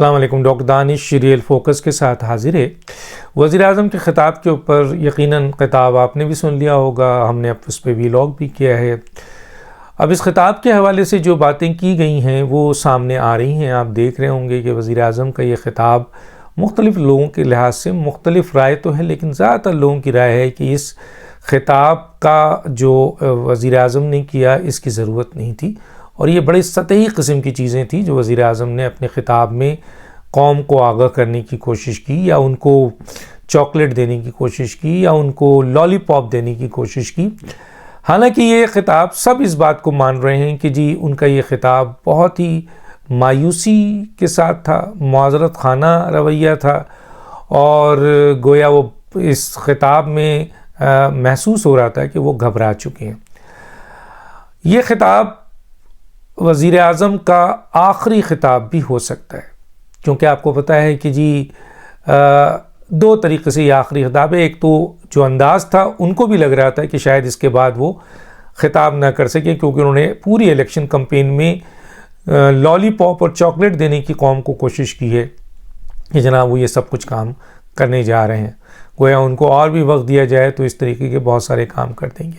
अस्सलाम वालेकुम। Doctor Danish real focus के साथ हाजिर है। वज़ीर-ए-आज़म के ख़िताब के ऊपर यकीनन ख़िताब आपने भी सुन लिया होगा, हमने अब उस पर व्लॉग भी किया है। अब इस ख़िताब के हवाले से जो बातें की गई हैं वो सामने आ रही हैं। आप देख रहे होंगे कि वज़ीर-ए-आज़म का ये ख़िताब मुख्तलिफ़ लोगों के लिहाज से मुख्तलिफ़ राय तो है, लेकिन ज़्यादातर लोगों की राय है कि इस ख़िताब का जो वज़ीर-ए-आज़म ने किया इसकी ज़रूरत नहीं थी और ये बड़ी सतही किस्म की चीज़ें थी जो वज़ीर-ए-आज़म ने अपने ख़िताब में कौम को आगाह करने की कोशिश की, या उनको चॉकलेट देने की कोशिश की, या उनको लॉलीपॉप देने की कोशिश की। हालांकि ये ख़िताब सब इस बात को मान रहे हैं कि जी उनका ये ख़िताब बहुत ही मायूसी के साथ था, मुआज़रत खाना रवैया था और गोया वो इस ख़िताब में महसूस हो रहा था कि वो घबरा चुके हैं। ये ख़िताब वज़ीर-ए-आज़म का आखिरी ख़िताब भी हो सकता है, क्योंकि आपको पता है कि जी दो तरीक़े से ये आखिरी ख़िताब है। एक तो जो अंदाज़ था उनको भी लग रहा था कि शायद इसके बाद वो ख़िताब ना कर सके, क्योंकि उन्होंने पूरी इलेक्शन कैंपेन में लॉलीपॉप और चॉकलेट देने की कौम को कोशिश की है कि जनाब वो ये सब कुछ काम करने जा रहे हैं। गोया उनको और भी वक्त दिया जाए तो इस तरीके के बहुत सारे काम कर देंगे।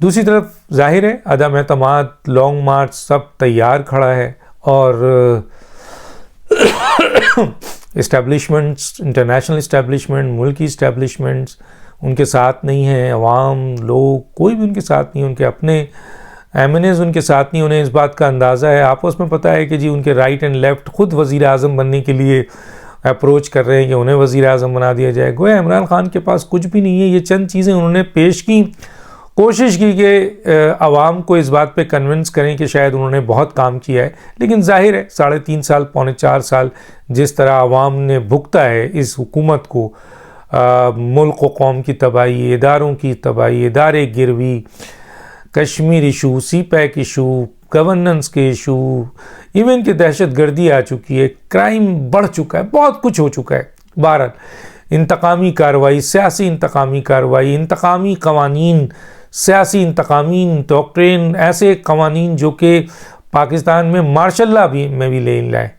दूसरी तरफ जाहिर है अदम एतमाद, लॉन्ग मार्च सब तैयार खड़ा है और इस्टेब्लिशमेंट्स, इंटरनेशनल इस्टेब्लिशमेंट, मुल्की इस्टेब्लिशमेंट्स उनके साथ नहीं हैं। अवाम लोग कोई भी उनके साथ नहीं, उनके अपने एमएनएज़ उनके साथ नहीं। उन्हें इस बात का अंदाज़ा है, आपस में पता है कि जी उनके राइट एंड लेफ़्ट खुद वज़ीर-ए-आज़म बनने के लिए अप्रोच कर रहे हैं कि उन्हें वज़ीर-ए-आज़म बना दिया जाए। गोया इमरान खान के पास कुछ भी नहीं है। ये चंद चीज़ें उन्होंने पेश की, कोशिश की कि आवाम को इस बात पे कन्विंस करें कि शायद उन्होंने बहुत काम किया है, लेकिन जाहिर है 3.5 साल, पौने 4 साल जिस तरह आवाम ने भुगता है इस हुकूमत को, मुल्क व कौम की तबाही, इदारों की तबाही, इदारे गिरवी, Kashmir issue, CPEC issue, governance के इशू, इवन कि दहशत गर्दी आ चुकी है, क्राइम बढ़ चुका है, बहुत कुछ हो चुका है। बहरहाल इंतकामी कार्रवाई, सियासी इंतकामी कार्रवाई, इंतकामी कवानीन, सियासी इंतकामी डॉक्ट्रिन, ऐसे कवानीन जो कि पाकिस्तान में मार्शल लॉ में भी ले लाए।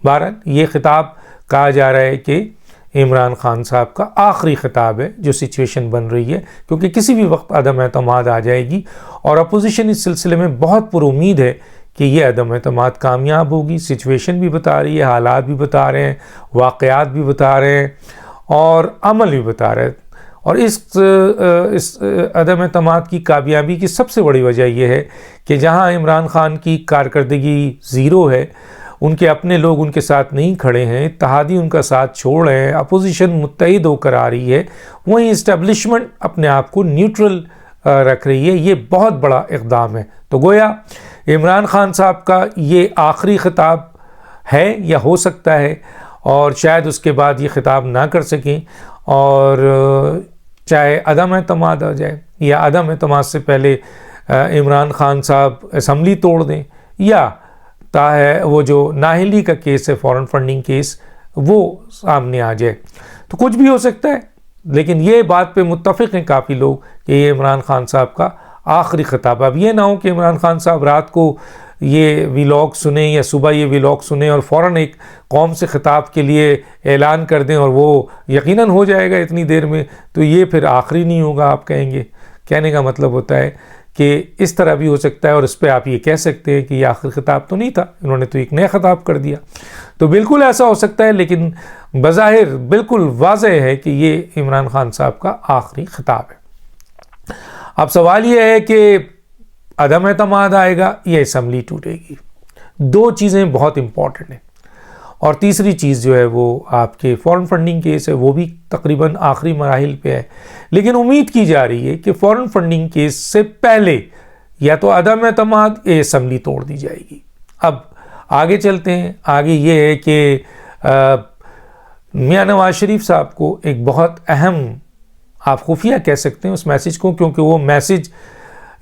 बहरहाल ये ख़िताब कहा जा रहा है कि इमरान खान साहब का आखिरी ख़िताब है जो सिचुएशन बन रही है, क्योंकि किसी भी वक्त अदम एतमाद आ जाएगी और अपोजिशन इस सिलसिले में बहुत पुरुमीद है कि ये अदम एतमाद कामयाब होगी। सिचुएशन भी बता रही है, हालात भी बता रहे हैं, वाक़यात भी बता रहे हैं और अमल भी बता रहे हैं। और इस अदम एतमाद की कामयाबी की सबसे बड़ी वजह यह है कि जहां इमरान खान की कारकर्दगी ज़ीरो है, उनके अपने लोग उनके साथ नहीं खड़े हैं, इत्तेहादी उनका साथ छोड़ रहे हैं, अपोजिशन मुत्तहिद होकर आ रही है, वहीं इस्टेब्लिशमेंट अपने आप को न्यूट्रल रख रही है। ये बहुत बड़ा इक़दाम है। तो गोया इमरान खान साहब का ये आखिरी ख़िताब है या हो सकता है, और शायद उसके बाद ये ख़िताब ना कर सकें, और चाहे अदम एतमाद आ जाए या अदम एतमाद से पहले इमरान खान साहब असम्बली तोड़ दें, या वो जो नाहली का केस है, फॉरेन फंडिंग केस, वो सामने आ जाए, तो कुछ भी हो सकता है। लेकिन ये बात पे मुत्तफ़िक़ हैं काफ़ी लोग कि ये इमरान खान साहब का आखिरी ख़िताब। अब ये ना हो कि इमरान खान साहब रात को ये व्लॉग सुने या सुबह ये व्लॉग सुने और फ़ौरन एक कौम से ख़िताब के लिए ऐलान कर दें और वो यकीनन हो जाएगा इतनी देर में, तो ये फिर आखिरी नहीं होगा। आप कहेंगे, कहने का मतलब होता है कि इस तरह भी हो सकता है, और इस पर आप ये कह सकते हैं कि ये आखिरी ख़िताब तो नहीं था, इन्होंने तो एक नया ख़िताब कर दिया। तो बिल्कुल ऐसा हो सकता है, लेकिन बज़ाहिर बिल्कुल वाज़ेह है कि ये इमरान खान साहब का आखिरी ख़िताब है। अब सवाल ये है कि अदम एतमाद आएगा या असम्बली टूटेगी। दो चीज़ें बहुत इम्पॉर्टेंट हैं। और तीसरी चीज़ जो है वो आपके फॉरेन फंडिंग केस है, वो भी तकरीबन आखिरी मराहिल पे है, लेकिन उम्मीद की जा रही है कि फॉरेन फंडिंग केस से पहले या तो अदम एतमाद या असम्बली तोड़ दी जाएगी। अब आगे चलते हैं। आगे ये है कि मियां नवाज शरीफ साहब को एक बहुत अहम, आप खुफिया कह सकते हैं उस मैसेज को, क्योंकि वो मैसेज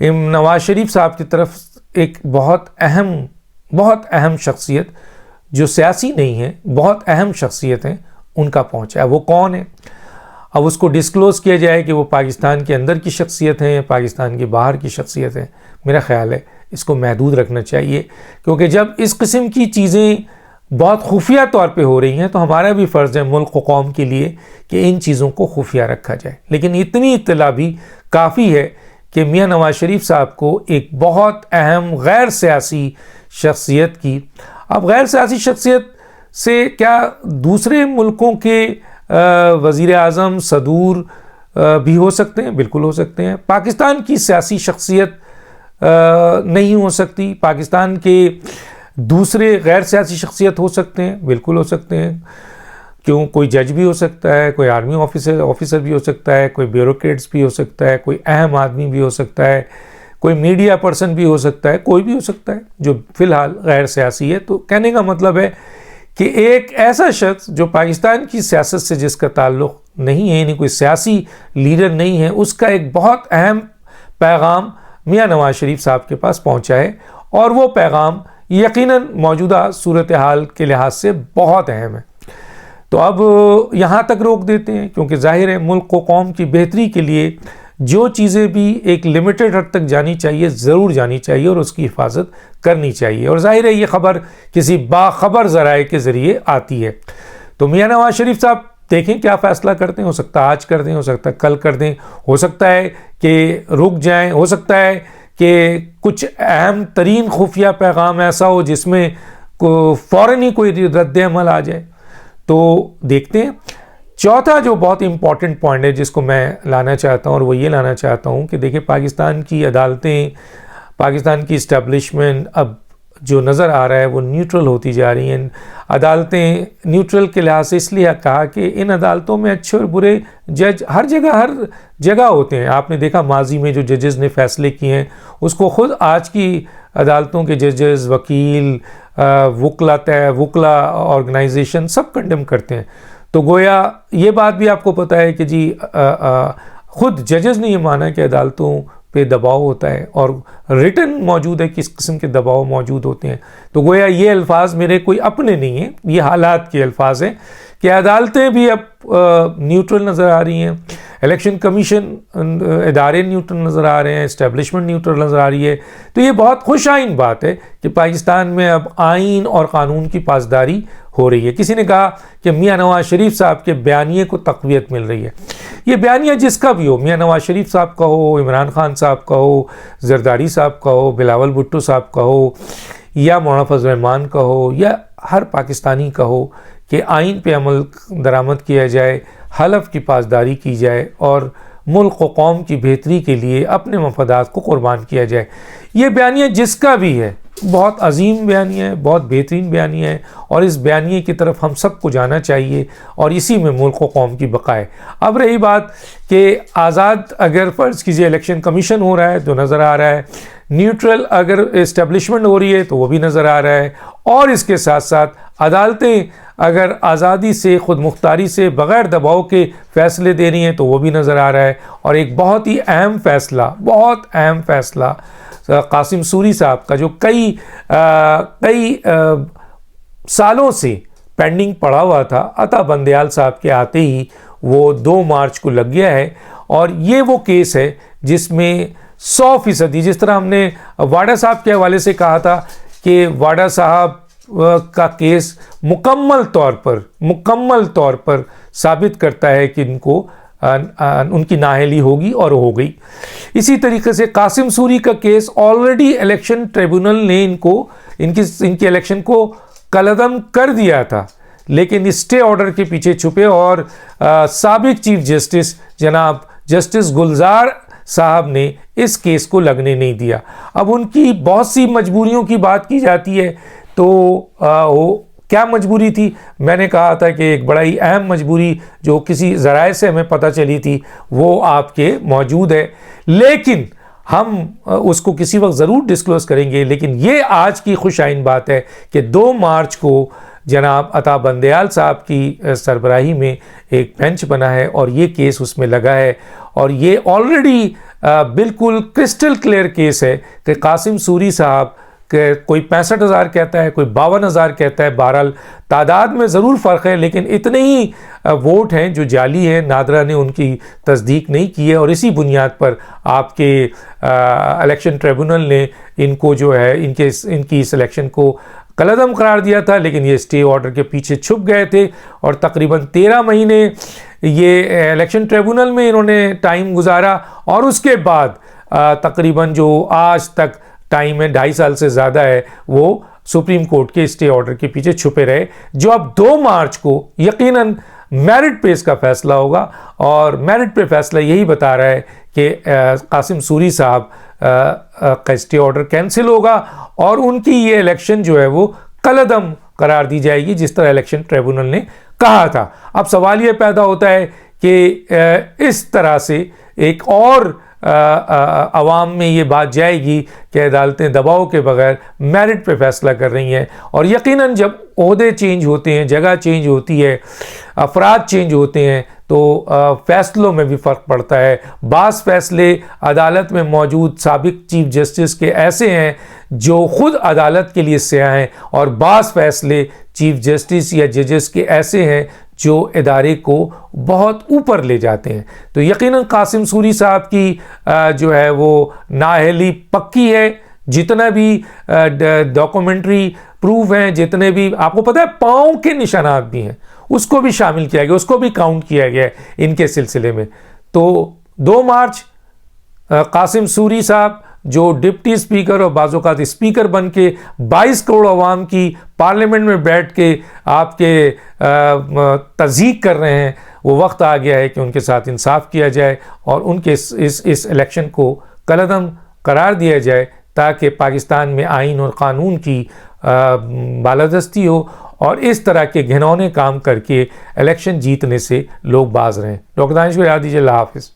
नवाज शरीफ साहब की तरफ एक बहुत अहम शख्सियत, जो सियासी नहीं है, बहुत अहम शख्सियत हैं, उनका पहुंचा है। वो कौन है? अब उसको डिस्क्लोज़ किया जाए कि वो पाकिस्तान के अंदर की शख्सियत हैं या पाकिस्तान के बाहर की शख्सियत हैं, मेरा ख्याल है इसको महदूद रखना चाहिए, क्योंकि जब इस किस्म की चीज़ें बहुत खुफिया तौर पे हो रही हैं, तो हमारा भी फ़र्ज़ है मुल्क व कौम के लिए कि इन चीज़ों को खुफिया रखा जाए। लेकिन इतनी इत्तला भी काफ़ी है कि मियाँ नवाज शरीफ साहब को एक बहुत अहम गैर सियासी शख्सियत की, अब गैर सियासी शख्सियत से क्या दूसरे मुल्कों के वज़ीर आज़म सदूर भी हो सकते हैं, बिल्कुल हो सकते हैं। पाकिस्तान की सियासी शख्सियत नहीं हो सकती, पाकिस्तान के दूसरे गैर सियासी शख्सियत हो सकते हैं, बिल्कुल हो सकते हैं। क्यों, कोई जज भी हो सकता है, कोई आर्मी ऑफिसर भी हो सकता है, कोई ब्यूरोक्रेट्स भी हो सकता है, कोई अहम आदमी भी हो सकता है, कोई मीडिया पर्सन भी हो सकता है, कोई भी हो सकता है जो फ़िलहाल गैर सियासी है। तो कहने का मतलब है कि एक ऐसा शख्स जो पाकिस्तान की सियासत से जिसका ताल्लुक़ नहीं है, यानी कोई सियासी लीडर नहीं है, उसका एक बहुत अहम पैगाम मियाँ नवाज शरीफ साहब के पास पहुँचा है, और वो पैगाम यकीनन मौजूदा सूरत हाल के लिहाज से बहुत अहम है। तो अब यहाँ तक रोक देते हैं, क्योंकि जाहिर है मुल्क को कौम की बेहतरी के लिए जो चीज़ें भी एक लिमिटेड हद तक जानी चाहिए ज़रूर जानी चाहिए और उसकी हिफाजत करनी चाहिए। और जाहिर है ये ख़बर किसी बाखबर ज़राए के ज़रिए आती है। तो मियाँ नवाज शरीफ साहब देखें क्या फ़ैसला करते हैं, हो सकता है आज कर दें, हो सकता है कल कर दें, हो सकता है कि रुक जाएं, हो सकता है कि कुछ अहम तरीन खुफिया पैगाम ऐसा हो जिसमें फ़ौरन ही कोई रद्द अमल आ जाए। तो देखते हैं। चौथा जो बहुत इंपॉर्टेंट पॉइंट है जिसको मैं लाना चाहता हूँ, और वो ये लाना चाहता हूँ कि देखिए पाकिस्तान की अदालतें, पाकिस्तान की इस्टेब्लिशमेंट अब जो नज़र आ रहा है वो न्यूट्रल होती जा रही हैं। अदालतें न्यूट्रल के लिहाज से इसलिए कहा कि इन अदालतों में अच्छे और बुरे जज हर जगह होते हैं। आपने देखा माजी में जो जजेस ने फ़ैसले किए हैं उसको ख़ुद आज की अदालतों के जजेस, वकील, वुकला ऑर्गेनाइजेशन सब कंडेम करते हैं। तो गोया ये बात भी आपको पता है कि जी ख़ुद जजेस ने ये माना कि अदालतों पे दबाव होता है, और रिटन मौजूद है किस किस्म के दबाव मौजूद होते हैं। तो गोया ये अल्फाज मेरे कोई अपने नहीं हैं, ये हालात के अल्फाज हैं कि अदालतें भी अब न्यूट्रल नज़र आ रही हैं, इलेक्शन कमीशन इदारे न्यूट्रल नज़र आ रहे हैं, इस्टेब्लिशमेंट न्यूट्रल नज़र आ रही है। तो ये बहुत खुशाइन बात है कि पाकिस्तान में अब आइन और क़ानून की पासदारी हो रही है। किसी ने कहा कि मियाँ नवाज शरीफ साहब के बयानिए को तक़वियत मिल रही है। ये बयानिया जिसका भी हो, मियाँ नवाज शरीफ साहब का हो, इमरान खान साहब का हो, जरदारी साहब का हो, बिलावल भुट्टो साहब का हो, या मौलाना फजल रहमान का हो, या हर पाकिस्तानी का हो, कि आइन पे अमल दरामद किया जाए, हलफ की पासदारी की जाए और मुल्क व कौम की बेहतरी के लिए अपने मफादात को कुर्बान किया जाए। ये बयानिया जिसका भी है बहुत अजीम बयानिया है, बहुत बेहतरीन बयानिया है, और इस बयानिए की तरफ हम सबको जाना चाहिए, और इसी में मुल्क व कौम की बका है। अब रही बात कि आज़ाद अगर फ़र्ज़ कीजिए इलेक्शन कमीशन हो रहा है तो नज़र आ रहा है, न्यूट्रल अगर इस्टेब्लिशमेंट हो रही है तो वो भी नज़र आ रहा है, और इसके साथ साथ अदालतें अगर आज़ादी से, ख़ुद मुख्तारी से, बग़ैर दबाव के फ़ैसले दे रही हैं तो वो भी नज़र आ रहा है। और एक बहुत ही अहम फ़ैसला, बहुत अहम फ़ैसला कासिम सूरी साहब का, जो कई सालों से पेंडिंग पड़ा हुआ था, अता बंदयाल साहब के आते ही वो 2 मार्च को लग गया है। और ये वो केस है जिसमें 100%, जिस तरह हमने वाडा साहब के हवाले से कहा था कि वाडा साहब का केस मुकम्मल तौर पर साबित करता है कि इनको उनकी नाअहली होगी, और हो गई। इसी तरीके से कासिम सूरी का केस ऑलरेडी इलेक्शन ट्रिब्यूनल ने इनकी इलेक्शन को कलअदम कर दिया था, लेकिन स्टे ऑर्डर के पीछे छुपे और साबिक चीफ जस्टिस जनाब जस्टिस गुलजार साहब ने इस केस को लगने नहीं दिया। अब उनकी बहुत सी मजबूरियों की बात की जाती है, तो वो क्या मजबूरी थी? मैंने कहा था कि एक बड़ा ही अहम मजबूरी जो किसी ज़राए से हमें पता चली थी वो आपके मौजूद है, लेकिन हम उसको किसी वक्त ज़रूर डिस्क्लोज़ करेंगे। लेकिन ये आज की खुशाइन बात है कि 2 मार्च को जनाब अता बंदयाल साहब की सरबराही में एक बेंच बना है और ये केस उसमें लगा है, और ये ऑलरेडी बिल्कुल क्रिस्टल क्लियर केस है कि कासिम सूरी साहब कोई 65,000 कहता है, कोई 52,000 कहता है। बहरहाल तादाद में ज़रूर फ़र्क है, लेकिन इतने ही वोट हैं जो जाली हैं। नादरा ने उनकी तस्दीक नहीं की है, और इसी बुनियाद पर आपके इलेक्शन ट्रिब्यूनल ने इनको जो है इनकी इस इलेक्शन को कलअदम करार दिया था, लेकिन ये स्टे ऑर्डर के पीछे छुप गए थे और तकरीबन 13 महीने ये इलेक्शन ट्रिब्यूनल में इन्होंने टाइम गुजारा और उसके बाद तकरीबन जो आज तक टाइम है 2.5 साल से ज़्यादा है, वो सुप्रीम कोर्ट के स्टे ऑर्डर के पीछे छुपे रहे, जो अब 2 मार्च को यकीनन मेरिट पे इसका फैसला होगा। और मेरिट पे फैसला यही बता रहा है कि कासिम सूरी साहब का स्टे ऑर्डर कैंसिल होगा और उनकी ये इलेक्शन जो है वो कलअदम करार दी जाएगी, जिस तरह इलेक्शन ट्रिब्यूनल ने कहा था। अब सवाल ये पैदा होता है कि इस तरह से एक और अवाम में ये बात जाएगी कि अदालतें दबाव के बगैर मेरिट पे फैसला कर रही हैं, और यकीनन जब ओहदे चेंज होते हैं, जगह चेंज होती है, अफराद चेंज होते हैं, तो फैसलों में भी फ़र्क पड़ता है। बाज़ फैसले अदालत में मौजूद साबिक चीफ जस्टिस के ऐसे हैं जो ख़ुद अदालत के लिए सयाह हैं, और बाज़ फैसले चीफ जस्टिस या जजेस के ऐसे हैं जो इदारे को बहुत ऊपर ले जाते हैं। तो यकीनन कासिम सूरी साहब की जो है वो नाअहली पक्की है। जितना भी डॉक्यूमेंट्री प्रूफ हैं, जितने भी आपको पता है पाँव के निशानात भी हैं, उसको भी शामिल किया गया, उसको भी काउंट किया गया इनके सिलसिले में। तो 2 मार्च कासिम सूरी साहब जो डिप्टी स्पीकर और बाज़-औक़ात स्पीकर बन के 22 करोड़ अवाम की पार्लियामेंट में बैठ के आपके तज़हीक कर रहे हैं, वो वक्त आ गया है कि उनके साथ इंसाफ किया जाए और उनके इस इलेक्शन को कलअदम करार दिया जाए, ताकि पाकिस्तान में आइन और क़ानून की बालादस्ती हो और इस तरह के घिनौने काम करके इलेक्शन जीतने से लोग बाज रहें। डॉक्टर दानिश को याद दीजिए। अल्लाह हाफ़िज़।